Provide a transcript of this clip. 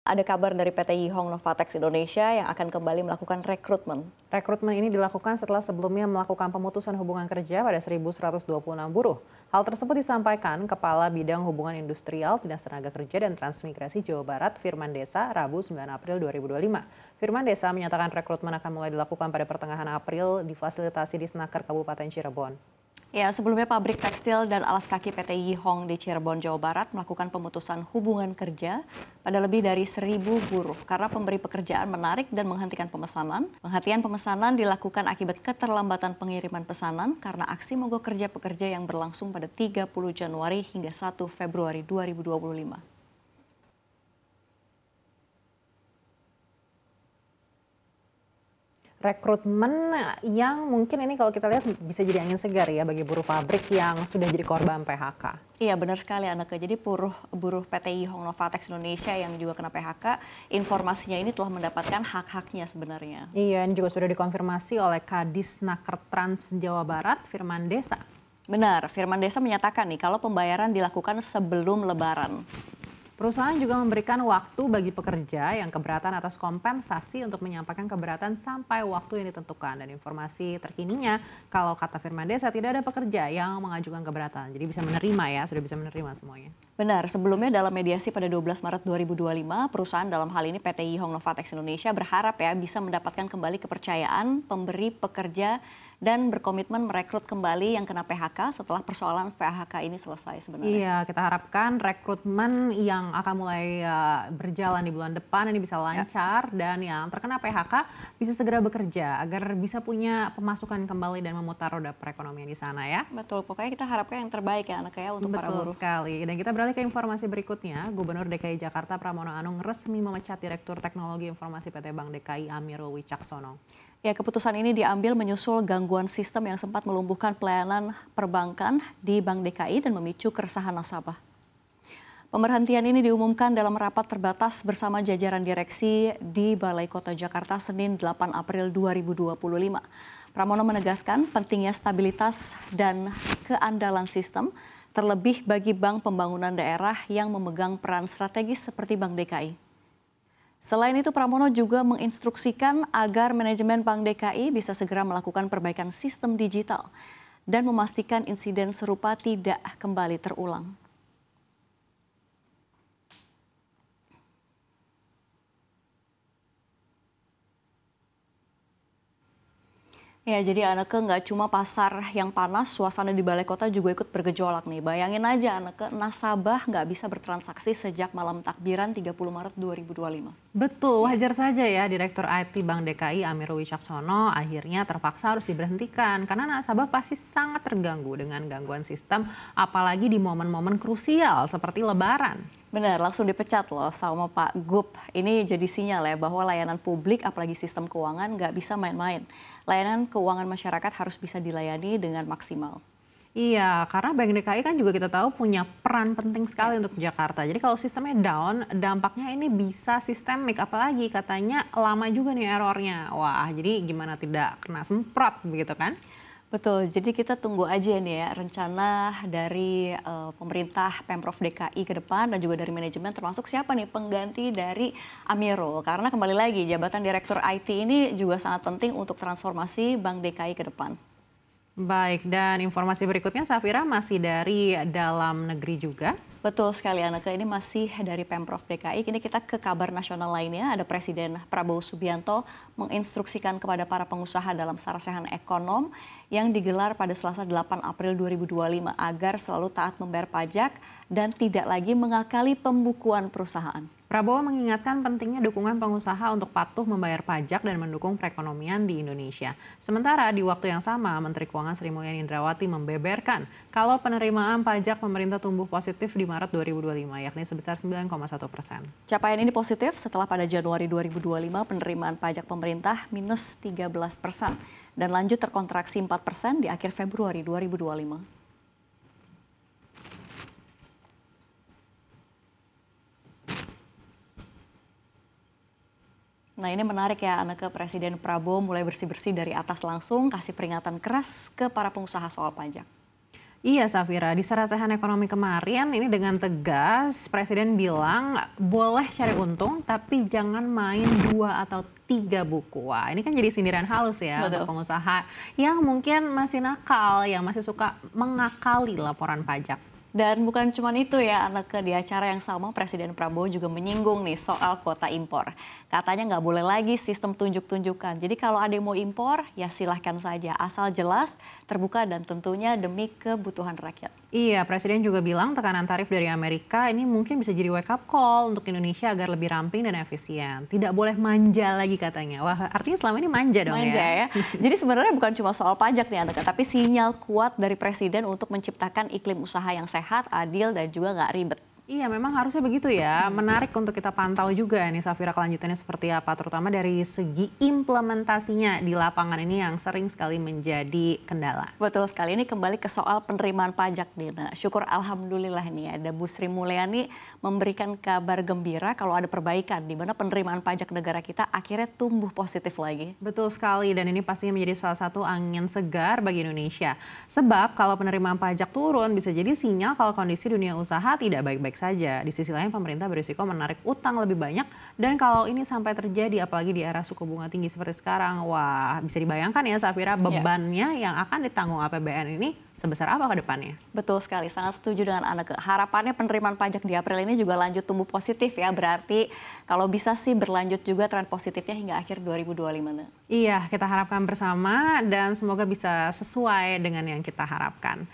Ada kabar dari PT Yihong Novatek Indonesia yang akan kembali melakukan rekrutmen. Rekrutmen ini dilakukan setelah sebelumnya melakukan pemutusan hubungan kerja pada 1.126 buruh. Hal tersebut disampaikan Kepala Bidang Hubungan Industrial, Dinas Tenaga Kerja dan Transmigrasi Jawa Barat, Firman Desa, Rabu 9 April 2025. Firman Desa menyatakan rekrutmen akan mulai dilakukan pada pertengahan April difasilitasi di Snaker Kabupaten Cirebon. Ya, sebelumnya pabrik tekstil dan alas kaki PT Yihong di Cirebon, Jawa Barat melakukan pemutusan hubungan kerja pada lebih dari 1.000 buruh karena pemberi pekerjaan menarik dan menghentikan pemesanan. Penghentian pemesanan dilakukan akibat keterlambatan pengiriman pesanan karena aksi mogok kerja pekerja yang berlangsung pada 30 Januari hingga 1 Februari 2025. Rekrutmen yang mungkin ini kalau kita lihat bisa jadi angin segar ya bagi buruh pabrik yang sudah jadi korban PHK. Iya benar sekali Anneke, jadi buruh PT Yihong Novatek Indonesia yang juga kena PHK, informasinya ini telah mendapatkan hak-haknya sebenarnya. Iya, ini juga sudah dikonfirmasi oleh Kadis Naker Trans Jawa Barat, Firman Desa. Benar, Firman Desa menyatakan nih kalau pembayaran dilakukan sebelum Lebaran. Perusahaan juga memberikan waktu bagi pekerja yang keberatan atas kompensasi untuk menyampaikan keberatan sampai waktu yang ditentukan. Dan informasi terkininya, kalau kata Firman Desa tidak ada pekerja yang mengajukan keberatan. Jadi bisa menerima ya, sudah bisa menerima semuanya. Benar, sebelumnya dalam mediasi pada 12 Maret 2025, perusahaan dalam hal ini PT Yihong Novatek Indonesia berharap ya bisa mendapatkan kembali kepercayaan pemberi pekerja dan berkomitmen merekrut kembali yang kena PHK setelah persoalan PHK ini selesai sebenarnya. Iya, kita harapkan rekrutmen yang akan mulai berjalan di bulan depan ini bisa lancar dan yang terkena PHK bisa segera bekerja agar bisa punya pemasukan kembali dan memutar roda perekonomian di sana ya. Betul, pokoknya kita harapkan yang terbaik ya anak ya untuk para buruh. Betul sekali. Dan kita beralih ke informasi berikutnya. Gubernur DKI Jakarta Pramono Anung resmi memecat Direktur Teknologi Informasi PT Bank DKI Amirul Wicaksono. Ya, keputusan ini diambil menyusul gangguan sistem yang sempat melumpuhkan pelayanan perbankan di Bank DKI dan memicu keresahan nasabah. Pemberhentian ini diumumkan dalam rapat terbatas bersama jajaran direksi di Balai Kota Jakarta Senin 8 April 2025. Pramono menegaskan pentingnya stabilitas dan keandalan sistem, terlebih bagi bank pembangunan daerah yang memegang peran strategis seperti Bank DKI. Selain itu, Pramono juga menginstruksikan agar manajemen Bank DKI bisa segera melakukan perbaikan sistem digital dan memastikan insiden serupa tidak kembali terulang. Ya, jadi Anneke nggak cuma pasar yang panas, suasana di Balai Kota juga ikut bergejolak nih. Bayangin aja Anneke, nasabah nggak bisa bertransaksi sejak malam takbiran 30 Maret 2025. Betul, wajar saja ya Direktur IT Bank DKI Amirul Wicaksono akhirnya terpaksa harus diberhentikan karena nasabah pasti sangat terganggu dengan gangguan sistem apalagi di momen-momen krusial seperti Lebaran. Benar, langsung dipecat loh sama Pak Gup. Ini jadi sinyal ya bahwa layanan publik apalagi sistem keuangan nggak bisa main-main. Layanan keuangan masyarakat harus bisa dilayani dengan maksimal. Iya, karena Bank DKI kan juga kita tahu punya peran penting sekali untuk Jakarta. Jadi kalau sistemnya down, dampaknya ini bisa sistemik. Apalagi katanya lama juga nih errornya. Wah, jadi gimana tidak kena semprot begitu kan? Betul, jadi kita tunggu aja nih ya rencana dari pemerintah Pemprov DKI ke depan dan juga dari manajemen termasuk siapa nih pengganti dari Amirul. Karena kembali lagi jabatan Direktur IT ini juga sangat penting untuk transformasi Bank DKI ke depan. Baik, dan informasi berikutnya Safira masih dari dalam negeri juga. Betul sekali Anneke, ini masih dari Pemprov DKI. Kini kita ke kabar nasional lainnya. Ada Presiden Prabowo Subianto menginstruksikan kepada para pengusaha dalam sarasehan ekonom yang digelar pada Selasa 8 April 2025 agar selalu taat membayar pajak dan tidak lagi mengakali pembukuan perusahaan. Prabowo mengingatkan pentingnya dukungan pengusaha untuk patuh membayar pajak dan mendukung perekonomian di Indonesia. Sementara di waktu yang sama, Menteri Keuangan Sri Mulyani Indrawati membeberkan kalau penerimaan pajak pemerintah tumbuh positif di Maret 2025, yakni sebesar 9,1%. Capaian ini positif setelah pada Januari 2025 penerimaan pajak pemerintah minus 13% dan lanjut terkontraksi 4% di akhir Februari 2025. Nah ini menarik ya Anneke, Presiden Prabowo mulai bersih-bersih dari atas langsung kasih peringatan keras ke para pengusaha soal pajak. Iya Safira, di sarasehan ekonomi kemarin ini dengan tegas Presiden bilang boleh cari untung tapi jangan main 2 atau 3 buku. Wah ini kan jadi sindiran halus ya Betul. untuk pengusaha yang mungkin masih nakal, yang masih suka mengakali laporan pajak. Dan bukan cuma itu ya, Anneke, di acara yang sama Presiden Prabowo juga menyinggung nih soal kuota impor. Katanya nggak boleh lagi sistem tunjuk-tunjukkan. Jadi kalau ada yang mau impor, ya silahkan saja. Asal jelas, terbuka dan tentunya demi kebutuhan rakyat. Iya, Presiden juga bilang tekanan tarif dari Amerika ini mungkin bisa jadi wake up call untuk Indonesia agar lebih ramping dan efisien. Tidak boleh manja lagi katanya. Wah, artinya selama ini manja dong Manja ya. Jadi sebenarnya bukan cuma soal pajak nih Anneke, tapi sinyal kuat dari Presiden untuk menciptakan iklim usaha yang sehat, adil, dan juga nggak ribet. Iya, memang harusnya begitu ya. Menarik untuk kita pantau juga nih Safira kelanjutannya seperti apa, terutama dari segi implementasinya di lapangan ini yang sering sekali menjadi kendala. Betul sekali, ini kembali ke soal penerimaan pajak nih. Nah, syukur alhamdulillah nih ada Bu Sri Mulyani memberikan kabar gembira kalau ada perbaikan di mana penerimaan pajak negara kita akhirnya tumbuh positif lagi. Betul sekali, dan ini pastinya menjadi salah satu angin segar bagi Indonesia. Sebab kalau penerimaan pajak turun bisa jadi sinyal kalau kondisi dunia usaha tidak baik-baik saja. Di sisi lain pemerintah berisiko menarik utang lebih banyak, dan kalau ini sampai terjadi apalagi di era suku bunga tinggi seperti sekarang, wah bisa dibayangkan ya Safira bebannya yang akan ditanggung APBN ini sebesar apa ke depannya. Betul sekali, sangat setuju dengan Anneke. Harapannya penerimaan pajak di April ini juga lanjut tumbuh positif ya, berarti kalau bisa sih berlanjut juga tren positifnya hingga akhir 2025. Iya, kita harapkan bersama dan semoga bisa sesuai dengan yang kita harapkan.